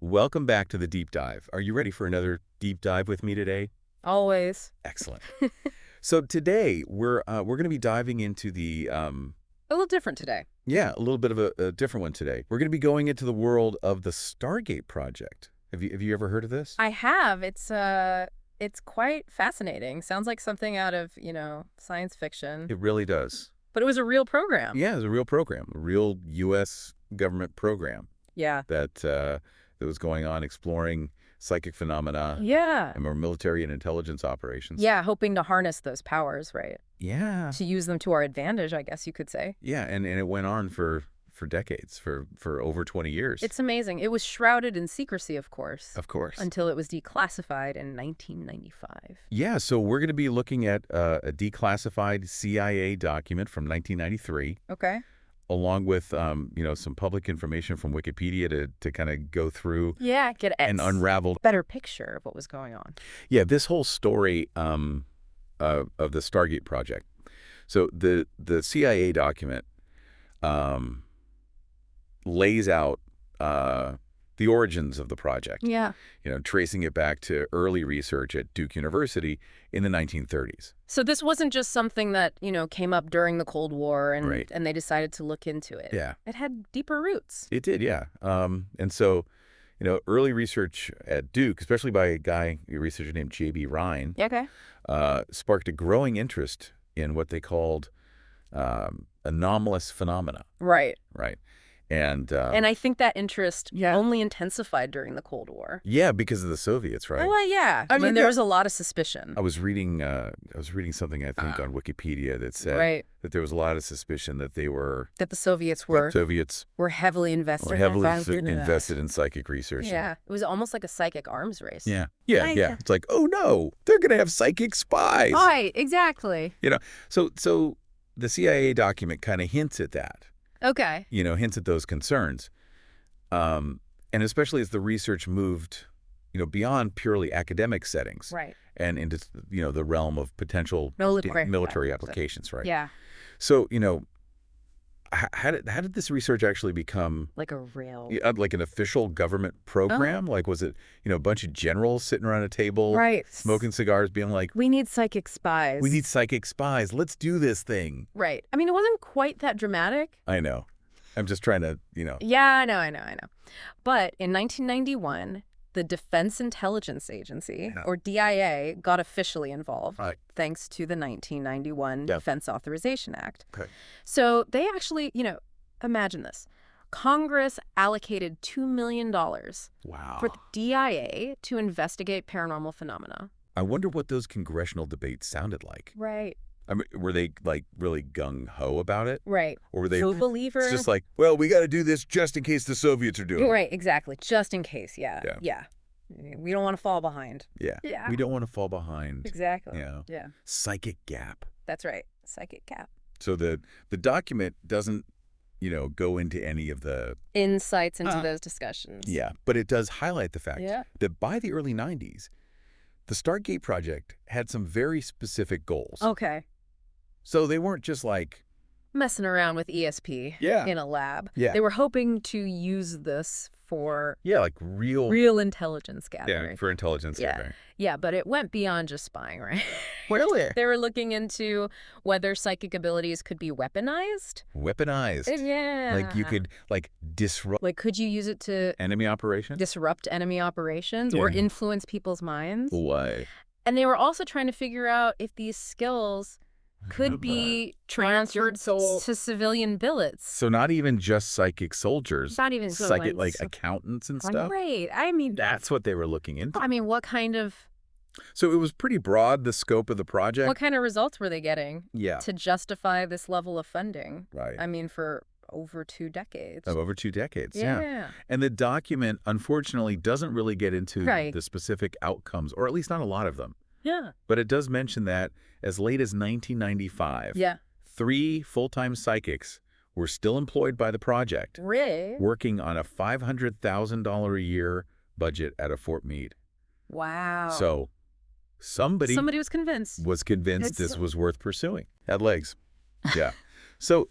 welcome back to the deep dive. Are you ready for another deep dive with me today? Always. Excellent. So today we're going to be diving into the A little different today. yeah, a little bit of a different one today. We're going to be going into the world of the Stargate project. Have you ever heard of this? I have. It's quite fascinating. Sounds like something out of, science fiction. It really does. But it was a real program. Yeah, it's a real program, a real U.S. government program Yeah. that was going on exploring psychic phenomena Yeah. and more military and intelligence operations. Yeah, hoping to harness those powers, right? Yeah. To use them to our advantage, I guess you could say. Yeah, and it went on for decades, for over 20 years. It's amazing. It was shrouded in secrecy, of course. Of course. Until it was declassified in 1995. Yeah, so we're going to be looking at a declassified CIA document from 1993. Okay. Along with, some public information from Wikipedia to kind of go through Get and unravel a better picture of what was going on. Yeah, this whole story of the Stargate project. So the CIA document lays out the origins of the project. Yeah. Tracing it back to early research at Duke University in the 1930s. So this wasn't just something that, came up during the Cold War and Right. and they decided to look into it. Yeah. It had deeper roots. It did, yeah. And so, early research at Duke, especially by a researcher named J.B. Rhine, Okay. sparked a growing interest in what they called anomalous phenomena. Right. Right. And I think that interest only intensified during the Cold War. yeah, because of the Soviets, right? Well, yeah. I mean, there was a lot of suspicion. I was reading something, I think, on Wikipedia that said Right. that there was a lot of suspicion that they were That the Soviets were heavily invested. invested in psychic research. Yeah. It was almost like a psychic arms race. Yeah. It's like, oh no, they're going to have psychic spies. Right, exactly. So the CIA document kind of hints at that. Okay. Hints at those concerns. And especially as the research moved, beyond purely academic settings. Right. And into, the realm of potential military applications, right? Yeah. So, how did this research actually become Like a real... like an official government program? Like, was it, a bunch of generals sitting around a table, Right. smoking cigars, being like, We need psychic spies. we need psychic spies. Let's do this thing. Right. I mean, it wasn't quite that dramatic. I know. I'm just trying to, Yeah, I know. But in 1991, the Defense Intelligence Agency, or DIA, got officially involved, Right. thanks to the 1991 Defense Authorization Act. Okay. So they actually, imagine this. Congress allocated $2 million Wow. for the DIA to investigate paranormal phenomena. I wonder what those congressional debates sounded like. Right. I mean, were they like really gung-ho about it? Right. Or were they believer? it's just like, well, we got to do this just in case the Soviets are doing it. Right, exactly. Just in case, yeah. We don't want to fall behind. Yeah. Yeah. We don't want to fall behind. Exactly. Yeah. Psychic gap. That's right. Psychic gap. So the document doesn't, go into any of the Insights into those discussions. Yeah, but it does highlight the fact Yeah. that by the early 90s, the Stargate project had some very specific goals. Okay. So they weren't just like Messing around with ESP in a lab. Yeah. They were hoping to use this for like real intelligence gathering. Yeah, for intelligence gathering. Yeah, but it went beyond just spying, right? Really? They were looking into whether psychic abilities could be weaponized. Weaponized. Yeah. Like you could disrupt Like, could you use it to enemy operations? disrupt enemy operations or influence people's minds? Why? And they were also trying to figure out if these skills could be transferred to civilian billets. So not even just psychic soldiers. Not even psychic accountants and stuff. Right. I mean, That's what they were looking into. what kind of So it was pretty broad, the scope of the project. what kind of results were they getting Yeah. to justify this level of funding? Right. I mean, for over 2 decades. Of over 2 decades, Yeah. And the document, unfortunately, doesn't really get into Right. the specific outcomes, or at least not a lot of them. Yeah. But it does mention that as late as 1995, 3 full-time psychics were still employed by the project, Really? working on a $500,000 a year budget at a Fort Meade. Wow. So somebody was convinced. this was worth pursuing. Had legs. Yeah. So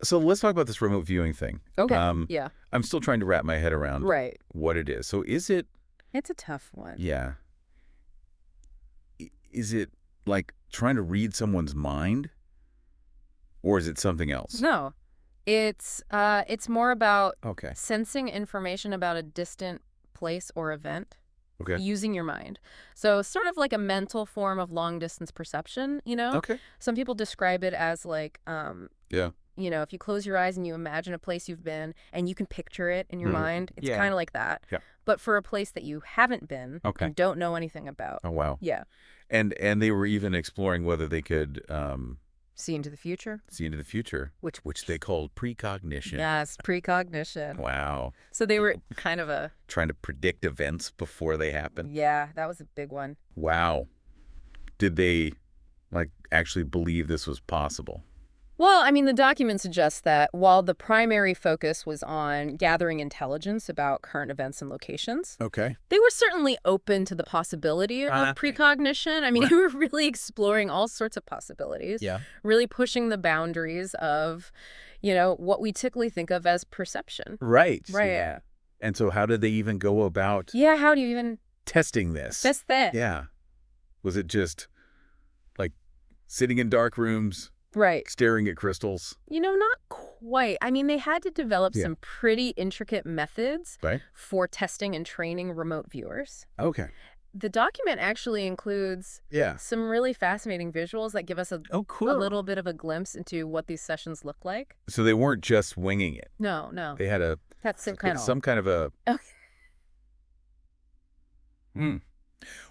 So let's talk about this remote viewing thing. Okay. Yeah. I'm still trying to wrap my head around Right. what it is. So is it... It's a tough one. Yeah. Is it like trying to read someone's mind? Or is it something else? No. It's more about Okay. sensing information about a distant place or event. Okay. Using your mind. So sort of like a mental form of long-distance perception, you know? Okay. Some people describe it as like, Yeah. you know, if you close your eyes and you imagine a place you've been and you can picture it in your mind, it's kind of like that. Yeah. But for a place that you haven't been and don't know anything about. Oh, wow. Yeah. And they were even exploring whether they could... see into the future? See into the future, which they called precognition. Yes, precognition. Wow. So they were kind of trying to predict events before they happen. Yeah, that was a big one. Wow. Did they, like, actually believe this was possible? Well, I mean, the document suggests that while the primary focus was on gathering intelligence about current events and locations, they were certainly open to the possibility of precognition. I mean, they were really exploring all sorts of possibilities, really pushing the boundaries of, you know, what we typically think of as perception. Right. Yeah. And so how did they even go about how do you even testing this? Test that. Yeah. Was it just, like, sitting in dark rooms? Right. Staring at crystals? You know, not quite. I mean, they had to develop some pretty intricate methods for testing and training remote viewers. Okay. The document actually includes some really fascinating visuals that give us a little bit of a glimpse into what these sessions look like. So they weren't just winging it. No, no. They had some kind of a... Okay.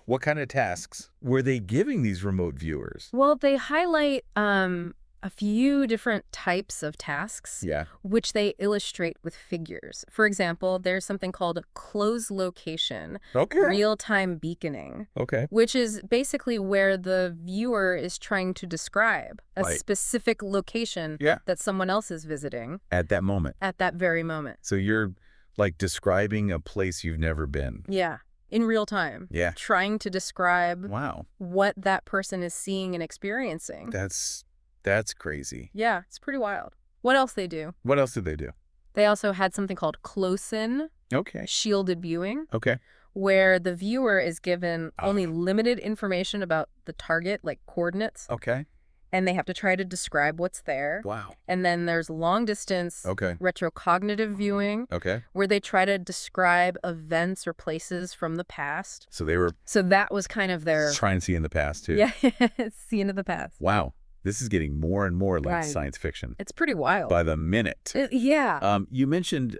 What kind of tasks were they giving these remote viewers? Well, they highlight a few different types of tasks, which they illustrate with figures. For example, there's something called close location, real-time beaconing, which is basically where the viewer is trying to describe a specific location that someone else is visiting. At that moment. At that very moment. So you're, like, describing a place you've never been. Yeah. In real time. Yeah. Trying to describe what that person is seeing and experiencing. That's crazy. Yeah, it's pretty wild. What else they do? What else did they do? They also had something called close-in. Shielded viewing. Where the viewer is given only limited information about the target, like coordinates. And they have to try to describe what's there. Wow. And then there's long-distance retrocognitive viewing, where they try to describe events or places from the past. So they were... So that was kind of their... Trying to see in the past, too. Yeah, see into the past. Wow. This is getting more and more like science fiction. It's pretty wild. By the minute. Yeah. You mentioned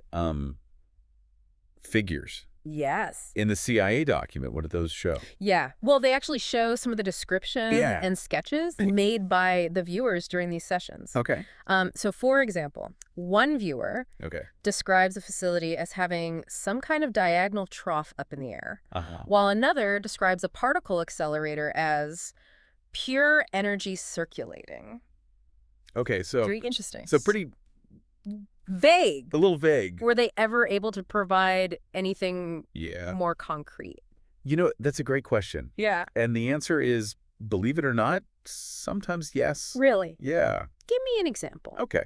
figures. Yes. In the CIA document, what did those show? Yeah. Well, they actually show some of the descriptions and sketches made by the viewers during these sessions. So, for example, one viewer describes a facility as having some kind of diagonal trough up in the air, while another describes a particle accelerator as pure energy circulating. So... Very interesting. So pretty... Vague. A little vague. Were they ever able to provide anything more concrete? You know, that's a great question. Yeah. And the answer is, believe it or not, sometimes yes. Really? Yeah. Give me an example. Okay.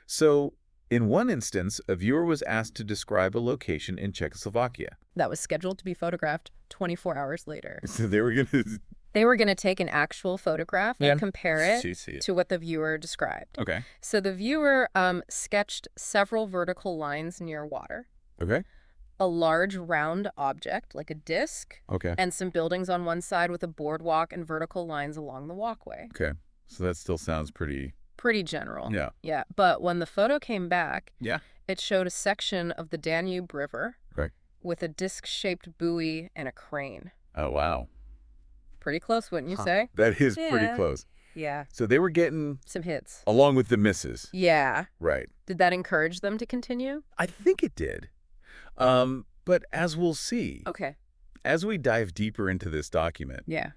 So, in one instance, a viewer was asked to describe a location in Czechoslovakia. That was scheduled to be photographed 24 hours later. So they were going to... They were going to take an actual photograph and compare it to what the viewer described. So the viewer sketched several vertical lines near water. A large round object, like a disc. And some buildings on one side with a boardwalk and vertical lines along the walkway. So that still sounds pretty general. Yeah. But when the photo came back, Yeah. it showed a section of the Danube River with a disc-shaped buoy and a crane. Oh, wow. Pretty close, wouldn't you say? That is pretty close. Yeah. So they were getting... some hits. Along with the misses. Yeah. Right. Did that encourage them to continue? I think it did. But as we'll see... Okay. As we dive deeper into this document... Yeah.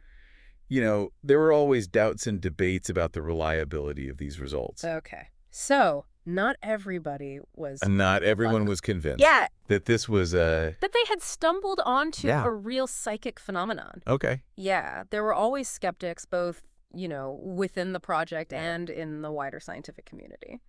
You know, there were always doubts and debates about the reliability of these results. Okay. So, not everybody was... And not everyone was convinced. Yeah. That this was a... That they had stumbled onto a real psychic phenomenon. Okay. Yeah. There were always skeptics, both, you know, within the project and in the wider scientific community.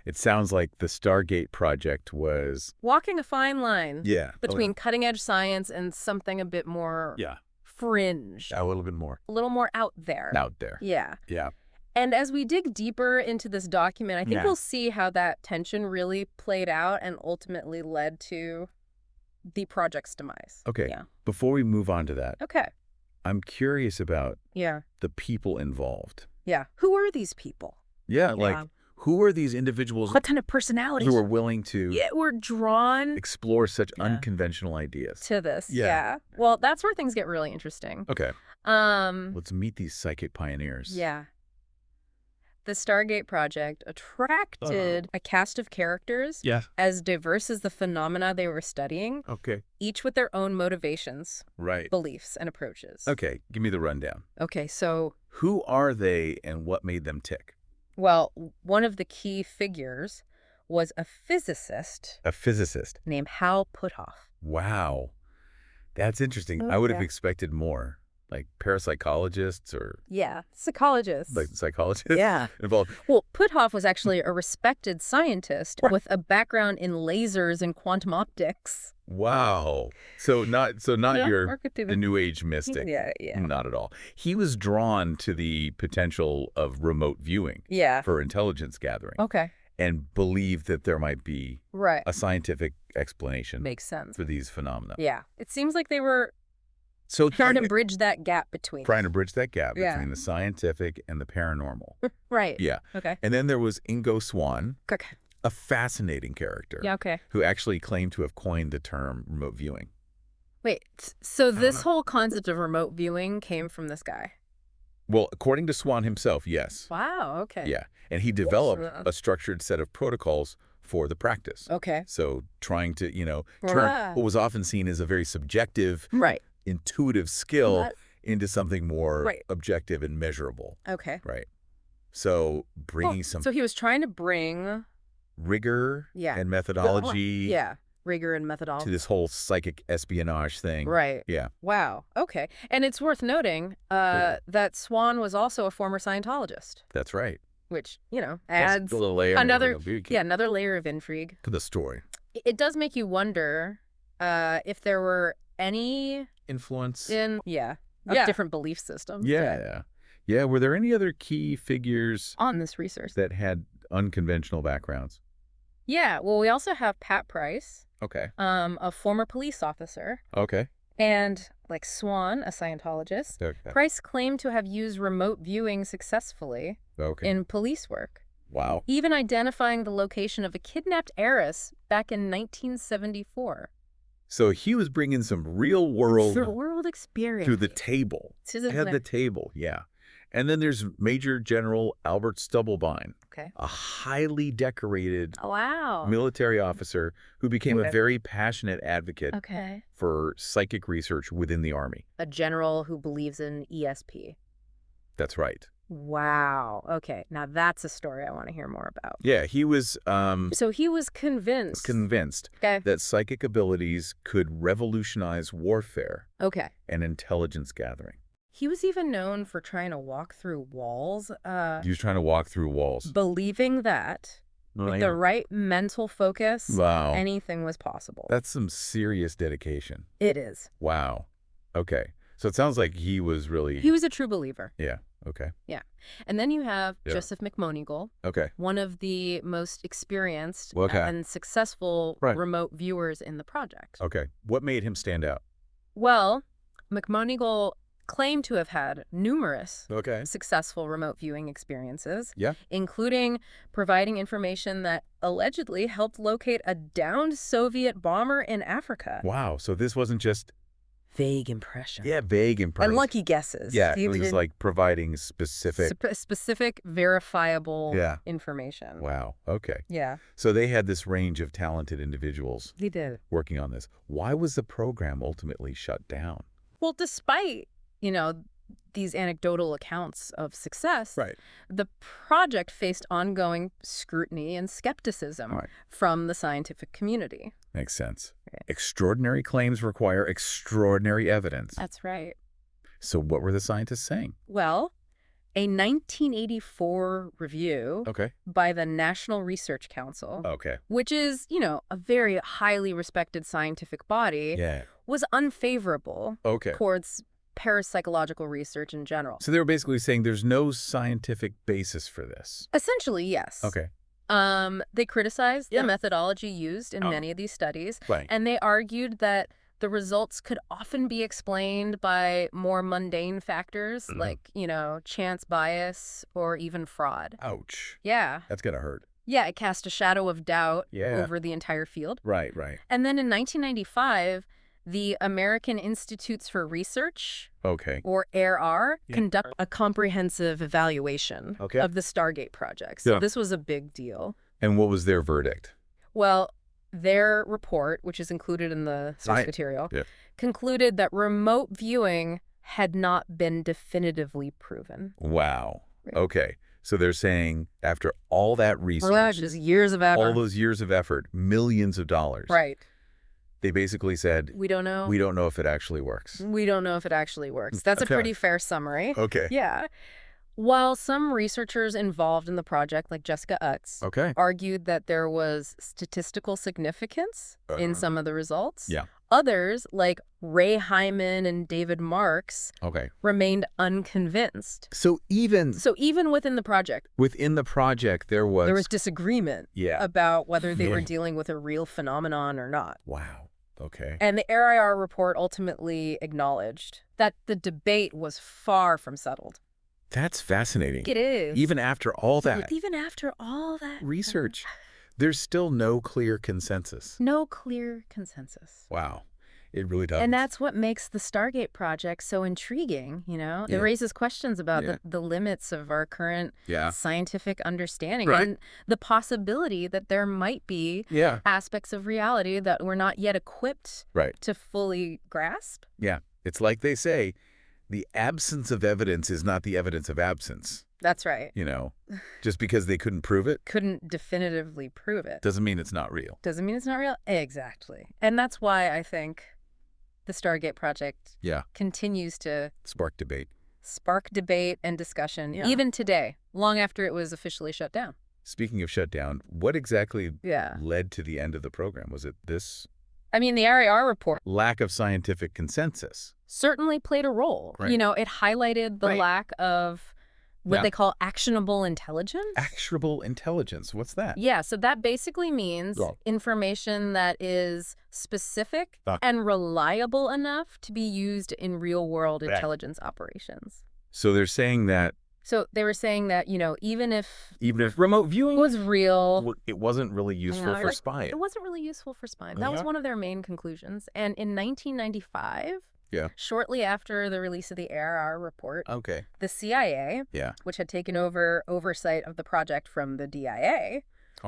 It sounds like the Stargate project was... walking a fine line between yeah. cutting-edge science and something a bit more fringe. A little bit more. A little more out there. Out there. Yeah. Yeah. And as we dig deeper into this document, I think we'll see how that tension really played out and ultimately led to the project's demise. Okay. Yeah. Before we move on to that, I'm curious about the people involved. Yeah. Who are these people? Yeah, like, who are these individuals? What kind of personalities? Who are willing to we're drawn explore such unconventional ideas. To this. Yeah. Well, that's where things get really interesting. Okay. Let's meet these psychic pioneers. Yeah. The Stargate project attracted a cast of characters as diverse as the phenomena they were studying, each with their own motivations, beliefs, and approaches. Okay, give me the rundown. Okay, so... who are they and what made them tick? Well, one of the key figures was a physicist. A physicist? Named Hal Puthoff. Wow. That's interesting. I would have expected more. Like parapsychologists or... yeah, psychologists. Like psychologists? Yeah. Involved. Well, Puthoff was actually a respected scientist with a background in lasers and quantum optics. Wow. So not the New Age mystic. Yeah. Not at all. He was drawn to the potential of remote viewing for intelligence gathering. Okay. And believed that there might be a scientific explanation. Makes sense. For these phenomena. Yeah. It seems like they were... so trying to bridge that gap between the scientific and the paranormal. Right. Yeah. Okay. And then there was Ingo Swann, okay. a fascinating character. Yeah, okay. Who actually claimed to have coined the term remote viewing. Wait, so this whole concept of remote viewing came from this guy? Well, according to Swann himself, yes. Wow, okay. Yeah. And he developed a structured set of protocols for the practice. Okay. So trying to, turn what was often seen as a very subjective... intuitive skill into something more objective and measurable. Okay. Right. So bringing some... so he was trying to bring... rigor and methodology... rigor and methodology. To this whole psychic espionage thing. Right. Yeah. Wow. Okay. And it's worth noting that Swann was also a former Scientologist. That's right. Which, adds another layer another layer of intrigue. To the story. It does make you wonder if there were any... influence of different belief systems. Yeah. Were there any other key figures on this research that had unconventional backgrounds? Yeah. Well, we also have Pat Price. Okay. A former police officer. Okay. And like Swann, a Scientologist. Okay. Price claimed to have used remote viewing successfully in police work. Wow. Even identifying the location of a kidnapped heiress back in 1974. So he was bringing some real world experience to the table. The table, yeah. And then there's Major General Albert Stubblebine, a highly decorated military officer who became a very passionate advocate for psychic research within the Army. A general who believes in ESP. That's right. Wow. Okay. Now that's a story I want to hear more about. Yeah, he was... so he was convinced. That psychic abilities could revolutionize warfare. And intelligence gathering. He was even known for trying to walk through walls. He was trying to walk through walls. Believing that with the right mental focus, anything was possible. That's some serious dedication. It is. Wow. Okay. So it sounds like he was really... he was a true believer. Yeah. Okay. Yeah. And then you have Joseph McMonigle. Okay. One of the most experienced and successful remote viewers in the project. Okay. What made him stand out? Well, McMonigle claimed to have had numerous successful remote viewing experiences, including providing information that allegedly helped locate a downed Soviet bomber in Africa. Wow. So this wasn't just... vague impression. Yeah, vague impression. And lucky guesses. Yeah, it was just like providing specific, verifiable information. Wow, okay. Yeah. So they had this range of talented individuals. They did. Working on this. Why was the program ultimately shut down? Well, despite, these anecdotal accounts of success, the project faced ongoing scrutiny and skepticism from the scientific community. Makes sense. Extraordinary claims require extraordinary evidence. That's right. So what were the scientists saying? Well, A 1984 review by the National Research Council, which is, a very highly respected scientific body, was unfavorable towards parapsychological research in general. So they were basically saying there's no scientific basis for this. Essentially, yes. They criticized the methodology used in many of these studies, and they argued that the results could often be explained by more mundane factors like, chance bias or even fraud. Ouch. Yeah. That's going to hurt. Yeah, it cast a shadow of doubt over the entire field. Right. And then in 1995, the American Institutes for Research, or AIR, conduct a comprehensive evaluation of the Stargate project. So this was a big deal. And what was their verdict? Well, their report, which is included in the source material, concluded that remote viewing had not been definitively proven. Wow. Okay. So they're saying after all that research, just years of effort, all those years of effort, millions of dollars. They basically said, we don't know. We don't know if it actually works. We don't know if it actually works. That's a pretty fair summary. Yeah. While some researchers involved in the project, like Jessica Utz, argued that there was statistical significance in some of the results, others, like Ray Hyman and David Marks, remained unconvinced. So even within the project, there was disagreement about whether they were dealing with a real phenomenon or not. Wow. Okay. And the AIR report ultimately acknowledged that the debate was far from settled. That's fascinating. It is. Even after all that research, there's still no clear consensus. No clear consensus. Wow. It really does. And that's what makes the Stargate project so intriguing, It raises questions about the limits of our current scientific understanding and the possibility that there might be aspects of reality that we're not yet equipped to fully grasp. Yeah. It's like they say, the absence of evidence is not the evidence of absence. That's right. Just because they couldn't prove it. Couldn't definitively prove it. Doesn't mean it's not real. Doesn't mean it's not real. Exactly. And that's why I think the Stargate project continues to spark debate and discussion, even today, long after it was officially shut down. Speaking of shut down, what exactly led to the end of the program? Was it this? I mean, the AIR report. Lack of scientific consensus. Certainly played a role. It highlighted the lack of what they call actionable intelligence. Actionable intelligence. What's that? Yeah, so that basically means information that is specific and reliable enough to be used in real-world intelligence operations. So they're saying that. So they were saying that, even if remote viewing was real, it wasn't really useful for spying. It wasn't really useful for spying. That was one of their main conclusions. And in 1995, shortly after the release of the AIR report, the CIA, which had taken over oversight of the project from the DIA,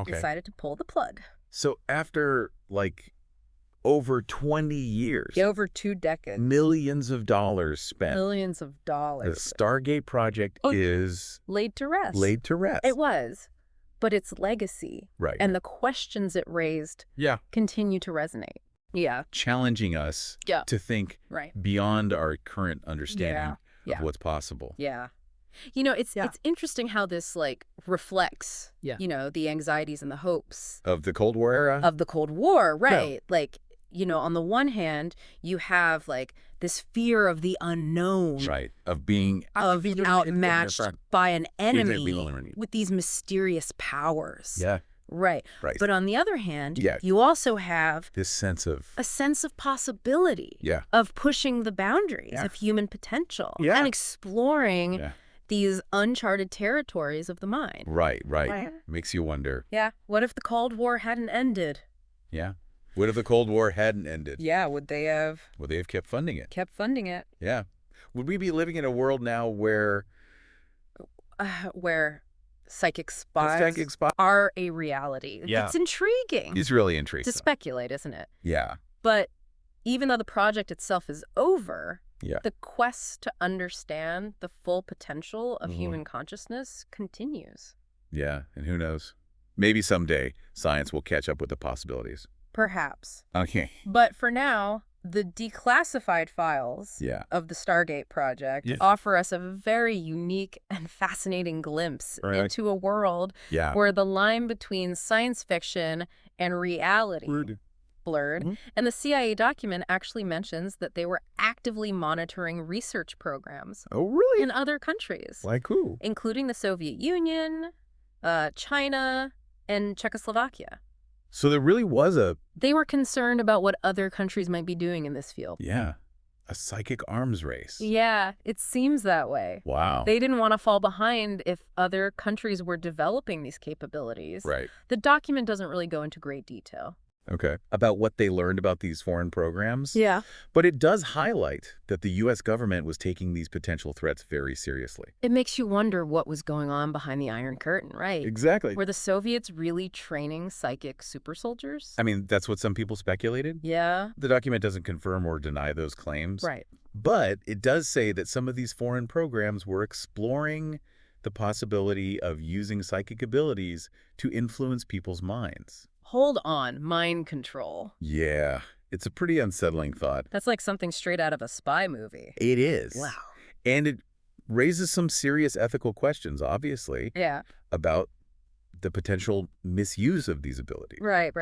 decided to pull the plug. So after, over 20 years. Over 2 decades. Millions of dollars spent. Millions of dollars. The Stargate project is laid to rest. It was. But its legacy and the questions it raised continue to resonate. Yeah. Challenging us to think beyond our current understanding of what's possible. Yeah. It's interesting how this reflects, the anxieties and the hopes of the Cold War era. Of the Cold War, right? No. On the one hand, you have this fear of the unknown, of being outmatched by an enemy with these mysterious powers. Yeah. Right. But on the other hand, you also have this sense of possibility of pushing the boundaries of human potential and exploring these uncharted territories of the mind. Right. Makes you wonder. Yeah. What if the Cold War hadn't ended? Yeah. What if the Cold War hadn't ended? Yeah. Would they have kept funding it? Yeah. Would we be living in a world now where psychic spies are a reality? Yeah. It's intriguing. It's really intriguing. To speculate, isn't it? Yeah. But even though the project itself is over, the quest to understand the full potential of human consciousness continues. Yeah, and who knows? Maybe someday science will catch up with the possibilities. Perhaps. Okay. But for now, the declassified files of the Stargate project offer us a very unique and fascinating glimpse into a world where the line between science fiction and reality blurred. And the CIA document actually mentions that they were actively monitoring research programs in other countries. Like who? Including the Soviet Union, China, and Czechoslovakia. So there really was They were concerned about what other countries might be doing in this field. Yeah. A psychic arms race. Yeah, it seems that way. Wow. They didn't want to fall behind if other countries were developing these capabilities. Right. The document doesn't really go into great detail. Okay. About what they learned about these foreign programs. Yeah. But it does highlight that the U.S. government was taking these potential threats very seriously. It makes you wonder what was going on behind the Iron Curtain, right? Exactly. Were the Soviets really training psychic super soldiers? I mean, that's what some people speculated. Yeah. The document doesn't confirm or deny those claims. Right. But it does say that some of these foreign programs were exploring the possibility of using psychic abilities to influence people's minds. Hold on, mind control. Yeah, it's a pretty unsettling thought. That's like something straight out of a spy movie. It is. Wow. And it raises some serious ethical questions, obviously, about the potential misuse of these abilities. Right.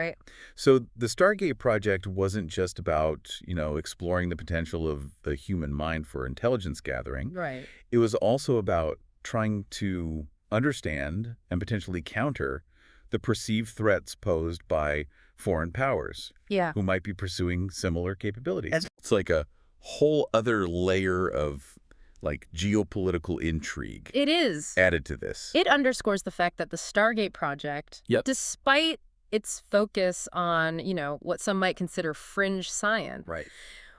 So the Stargate project wasn't just about, exploring the potential of the human mind for intelligence gathering. Right. It was also about trying to understand and potentially counter the perceived threats posed by foreign powers who might be pursuing similar capabilities. It's like a whole other layer of geopolitical intrigue. It is. Added to this. It underscores the fact that the Stargate project, despite its focus on, what some might consider fringe science,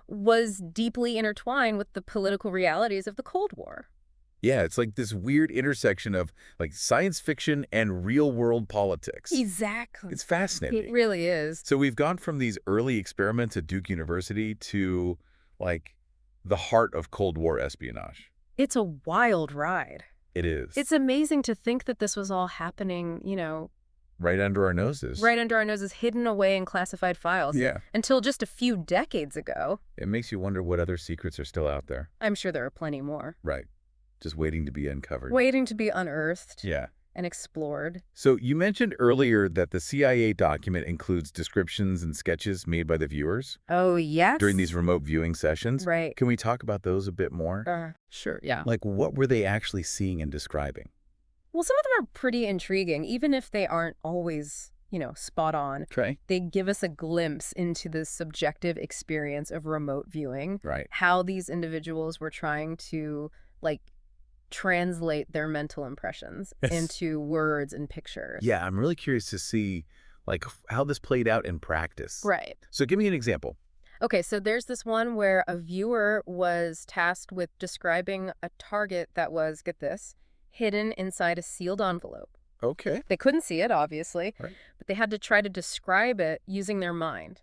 was deeply intertwined with the political realities of the Cold War. Yeah, it's like this weird intersection of science fiction and real world politics. Exactly. It's fascinating. It really is. So we've gone from these early experiments at Duke University to the heart of Cold War espionage. It's a wild ride. It is. It's amazing to think that this was all happening, right under our noses. Right under our noses, hidden away in classified files. Yeah. Until just a few decades ago. It makes you wonder what other secrets are still out there. I'm sure there are plenty more. Right. Just waiting to be uncovered. Waiting to be unearthed. Yeah. And explored. So you mentioned earlier that the CIA document includes descriptions and sketches made by the viewers. Oh, yes. During these remote viewing sessions. Right. Can we talk about those a bit more? Sure, yeah. What were they actually seeing and describing? Well, some of them are pretty intriguing, even if they aren't always, spot on. Okay. They give us a glimpse into the subjective experience of remote viewing. Right. How these individuals were trying to, translate their mental impressions into words and pictures. Yeah, I'm really curious to see, how this played out in practice. Right. So give me an example. Okay, so there's this one where a viewer was tasked with describing a target that was, get this, hidden inside a sealed envelope. Okay. They couldn't see it, obviously, right. But they had to try to describe it using their mind.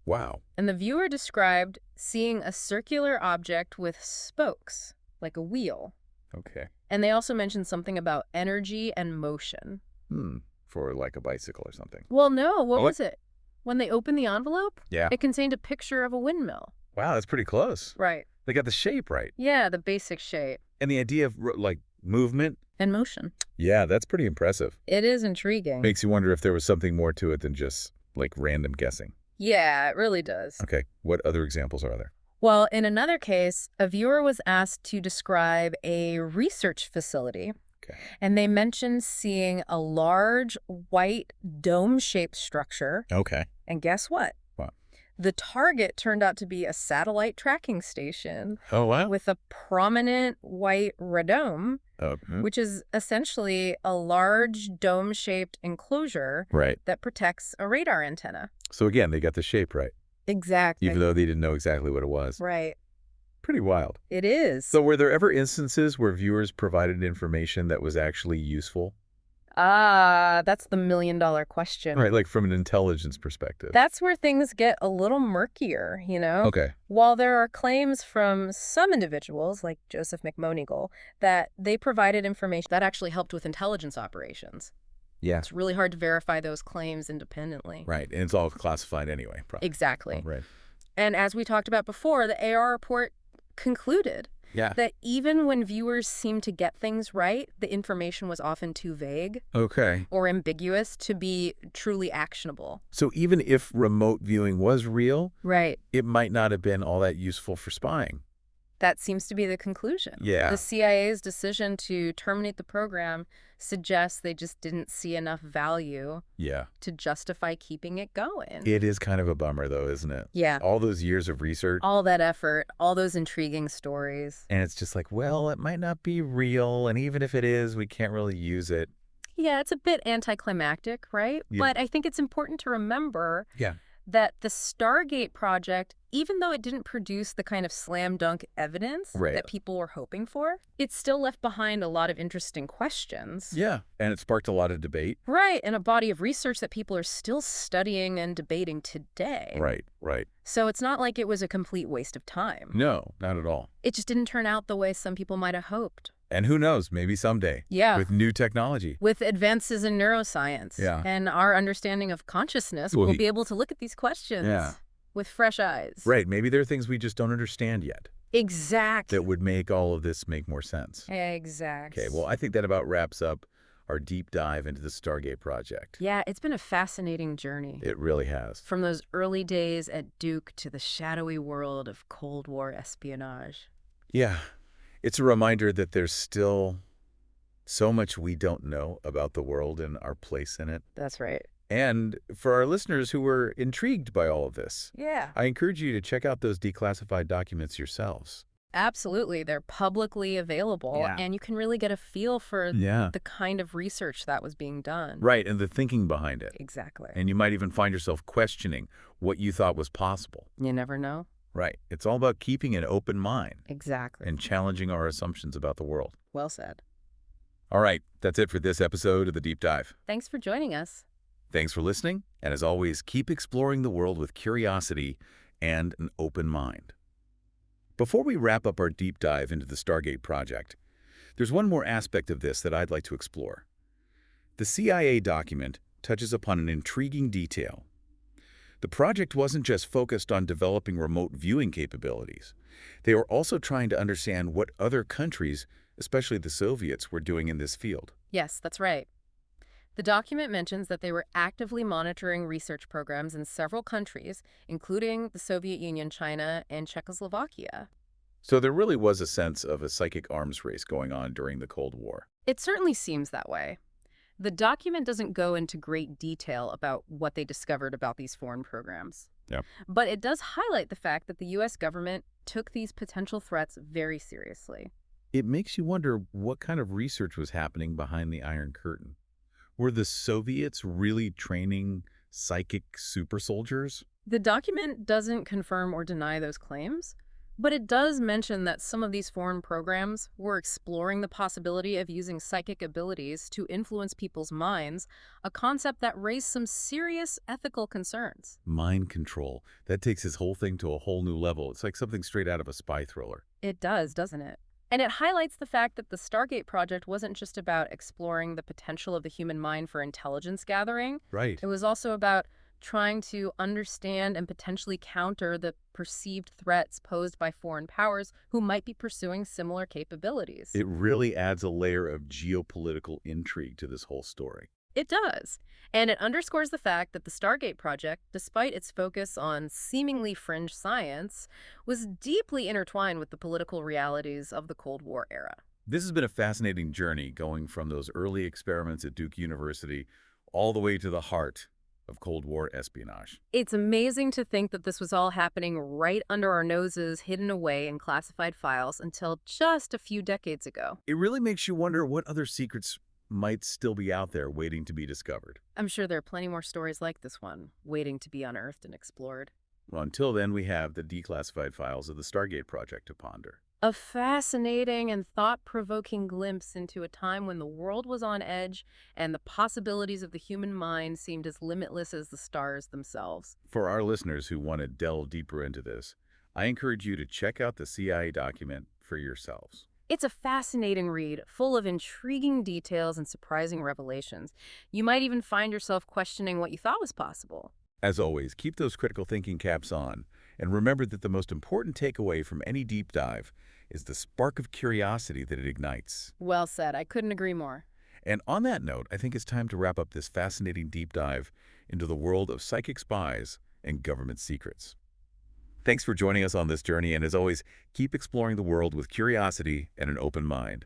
Wow. And the viewer described seeing a circular object with spokes, like a wheel. Okay. And they also mentioned something about energy and motion. For a bicycle or something. Well, no. What was it? When they opened the envelope, yeah, it contained a picture of a windmill. Wow, that's pretty close. Right. They got the shape right. Yeah, the basic shape. And the idea of movement. And motion. Yeah, that's pretty impressive. It is intriguing. Makes you wonder if there was something more to it than just random guessing. Yeah, it really does. Okay. What other examples are there? Well, in another case, a viewer was asked to describe a research facility. Okay. And they mentioned seeing a large white dome-shaped structure. Okay. And guess what? What? The target turned out to be a satellite tracking station. Oh, wow. With a prominent white radome, which is essentially a large dome-shaped enclosure that protects a radar antenna. So again, they got the shape right. Exactly. Even though they didn't know exactly what it was. Right. Pretty wild. It is. So were there ever instances where viewers provided information that was actually useful? That's the million-dollar question. Right, from an intelligence perspective. That's where things get a little murkier, Okay. While there are claims from some individuals, like Joseph McMonigle, that they provided information that actually helped with intelligence operations. Yeah. It's really hard to verify those claims independently. Right, and it's all classified anyway. Probably. Exactly. Oh, right. And as we talked about before, the AR report concluded that even when viewers seemed to get things right, the information was often too vague or ambiguous to be truly actionable. So even if remote viewing was real, right, it might not have been all that useful for spying. That seems to be the conclusion. Yeah. The CIA's decision to terminate the program suggests they just didn't see enough value to justify keeping it going. It is kind of a bummer, though, isn't it? Yeah. All those years of research. All that effort, all those intriguing stories. And it's just like, well, it might not be real, and even if it is, we can't really use it. Yeah, it's a bit anticlimactic, right? Yeah. But I think it's important to remember that the Stargate project, even though it didn't produce the kind of slam dunk evidence that people were hoping for, it still left behind a lot of interesting questions. Yeah, and it sparked a lot of debate. Right, and a body of research that people are still studying and debating today. Right. So it's not like it was a complete waste of time. No, not at all. It just didn't turn out the way some people might have hoped. And who knows, maybe someday. Yeah. With new technology. With advances in neuroscience. Yeah. And our understanding of consciousness, we'll be able to look at these questions with fresh eyes. Right. Maybe there are things we just don't understand yet. Exactly. That would make all of this make more sense. Exactly. Okay, well, I think that about wraps up our deep dive into the Stargate project. Yeah, it's been a fascinating journey. It really has. From those early days at Duke to the shadowy world of Cold War espionage. Yeah. It's a reminder that there's still so much we don't know about the world and our place in it. That's right. And for our listeners who were intrigued by all of this, I encourage you to check out those declassified documents yourselves. Absolutely. They're publicly available, and you can really get a feel for the kind of research that was being done. Right, and the thinking behind it. Exactly. And you might even find yourself questioning what you thought was possible. You never know. Right. It's all about keeping an open mind. Exactly. And challenging our assumptions about the world. Well said. All right. That's it for this episode of The Deep Dive. Thanks for joining us. Thanks for listening. And as always, keep exploring the world with curiosity and an open mind. Before we wrap up our deep dive into the Stargate project, there's one more aspect of this that I'd like to explore. The CIA document touches upon an intriguing detail. The project wasn't just focused on developing remote viewing capabilities. They were also trying to understand what other countries, especially the Soviets, were doing in this field. Yes, that's right. The document mentions that they were actively monitoring research programs in several countries, including the Soviet Union, China, and Czechoslovakia. So there really was a sense of a psychic arms race going on during the Cold War. It certainly seems that way. The document doesn't go into great detail about what they discovered about these foreign programs. But it does highlight the fact that the U.S. government took these potential threats very seriously. It makes you wonder what kind of research was happening behind the Iron Curtain. Were the Soviets really training psychic super soldiers? The document doesn't confirm or deny those claims, but it does mention that some of these foreign programs were exploring the possibility of using psychic abilities to influence people's minds, a concept that raised some serious ethical concerns. Mind control. That takes this whole thing to a whole new level. It's like something straight out of a spy thriller. It does, doesn't it? And it highlights the fact that the Stargate project wasn't just about exploring the potential of the human mind for intelligence gathering. Right. It was also about trying to understand and potentially counter the perceived threats posed by foreign powers who might be pursuing similar capabilities. It really adds a layer of geopolitical intrigue to this whole story. It does. And it underscores the fact that the Stargate project, despite its focus on seemingly fringe science, was deeply intertwined with the political realities of the Cold War era. This has been a fascinating journey going from those early experiments at Duke University all the way to the heart of Cold War espionage. It's amazing to think that this was all happening right under our noses, hidden away in classified files until just a few decades ago. It really makes you wonder what other secrets might still be out there waiting to be discovered. I'm sure there are plenty more stories like this one, waiting to be unearthed and explored. Well, until then, we have the declassified files of the Stargate project to ponder. A fascinating and thought-provoking glimpse into a time when the world was on edge and the possibilities of the human mind seemed as limitless as the stars themselves. For our listeners who want to delve deeper into this, I encourage you to check out the CIA document for yourselves. It's a fascinating read, full of intriguing details and surprising revelations. You might even find yourself questioning what you thought was possible. As always, keep those critical thinking caps on And remember that the most important takeaway from any deep dive is the spark of curiosity that it ignites. Well said. I couldn't agree more. And on that note, I think it's time to wrap up this fascinating deep dive into the world of psychic spies and government secrets. Thanks for joining us on this journey, and as always, keep exploring the world with curiosity and an open mind.